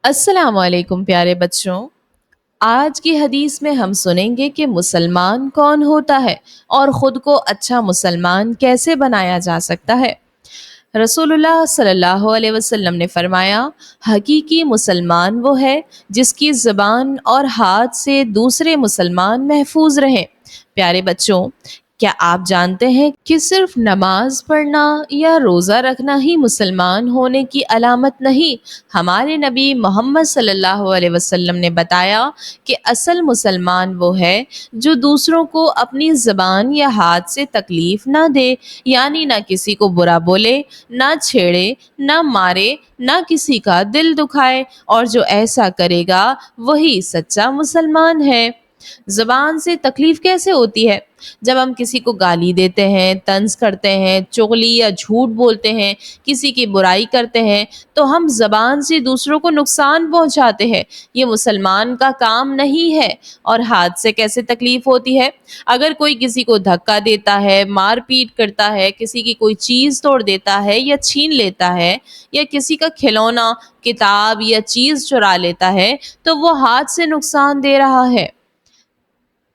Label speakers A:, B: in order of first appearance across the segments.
A: السلام علیکم پیارے بچوں، آج کی حدیث میں ہم سنیں گے کہ مسلمان کون ہوتا ہے اور خود کو اچھا مسلمان کیسے بنایا جا سکتا ہے۔ رسول اللہ صلی اللہ علیہ وسلم نے فرمایا، حقیقی مسلمان وہ ہے جس کی زبان اور ہاتھ سے دوسرے مسلمان محفوظ رہیں۔ پیارے بچوں، کیا آپ جانتے ہیں کہ صرف نماز پڑھنا یا روزہ رکھنا ہی مسلمان ہونے کی علامت نہیں؟ ہمارے نبی محمد صلی اللہ علیہ وسلم نے بتایا کہ اصل مسلمان وہ ہے جو دوسروں کو اپنی زبان یا ہاتھ سے تکلیف نہ دے، یعنی نہ کسی کو برا بولے، نہ چھیڑے، نہ مارے، نہ کسی کا دل دکھائے، اور جو ایسا کرے گا وہی سچا مسلمان ہے۔ زبان سے تکلیف کیسے ہوتی ہے؟ جب ہم کسی کو گالی دیتے ہیں، طنز کرتے ہیں، چغلی یا جھوٹ بولتے ہیں، کسی کی برائی کرتے ہیں، تو ہم زبان سے دوسروں کو نقصان پہنچاتے ہیں۔ یہ مسلمان کا کام نہیں ہے۔ اور ہاتھ سے کیسے تکلیف ہوتی ہے؟ اگر کوئی کسی کو دھکا دیتا ہے، مار پیٹ کرتا ہے، کسی کی کوئی چیز توڑ دیتا ہے یا چھین لیتا ہے، یا کسی کا کھلونا، کتاب یا چیز چرا لیتا ہے، تو وہ ہاتھ سے نقصان دے رہا ہے۔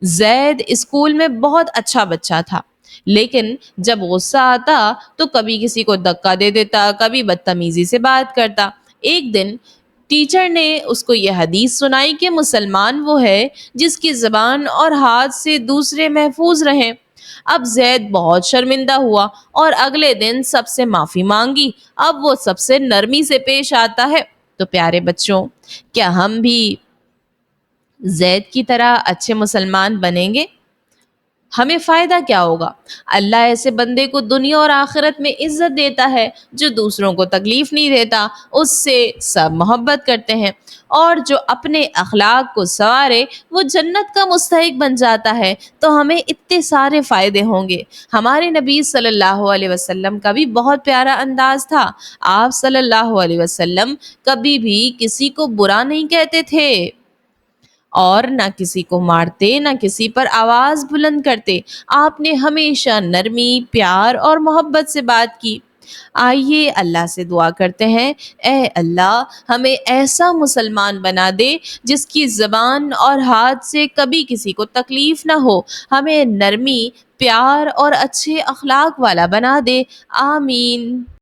A: زید اسکول میں بہت اچھا بچہ تھا، لیکن جب غصہ آتا تو کبھی کسی کو دھکا دے دیتا، کبھی بدتمیزی سے بات کرتا۔ ایک دن ٹیچر نے اس کو یہ حدیث سنائی کہ مسلمان وہ ہے جس کی زبان اور ہاتھ سے دوسرے محفوظ رہیں۔ اب زید بہت شرمندہ ہوا اور اگلے دن سب سے معافی مانگی۔ اب وہ سب سے نرمی سے پیش آتا ہے۔ تو پیارے بچوں، کیا ہم بھی زید کی طرح اچھے مسلمان بنیں گے؟ ہمیں فائدہ کیا ہوگا؟ اللہ ایسے بندے کو دنیا اور آخرت میں عزت دیتا ہے جو دوسروں کو تکلیف نہیں دیتا، اس سے سب محبت کرتے ہیں، اور جو اپنے اخلاق کو سنوارے وہ جنت کا مستحق بن جاتا ہے۔ تو ہمیں اتنے سارے فائدے ہوں گے۔ ہمارے نبی صلی اللہ علیہ وسلم کا بھی بہت پیارا انداز تھا۔ آپ صلی اللہ علیہ وسلم کبھی بھی کسی کو برا نہیں کہتے تھے، اور نہ کسی کو مارتے، نہ کسی پر آواز بلند کرتے۔ آپ نے ہمیشہ نرمی، پیار اور محبت سے بات کی۔ آئیے اللہ سے دعا کرتے ہیں، اے اللہ ہمیں ایسا مسلمان بنا دے جس کی زبان اور ہاتھ سے کبھی کسی کو تکلیف نہ ہو۔ ہمیں نرمی، پیار اور اچھے اخلاق والا بنا دے۔ آمین۔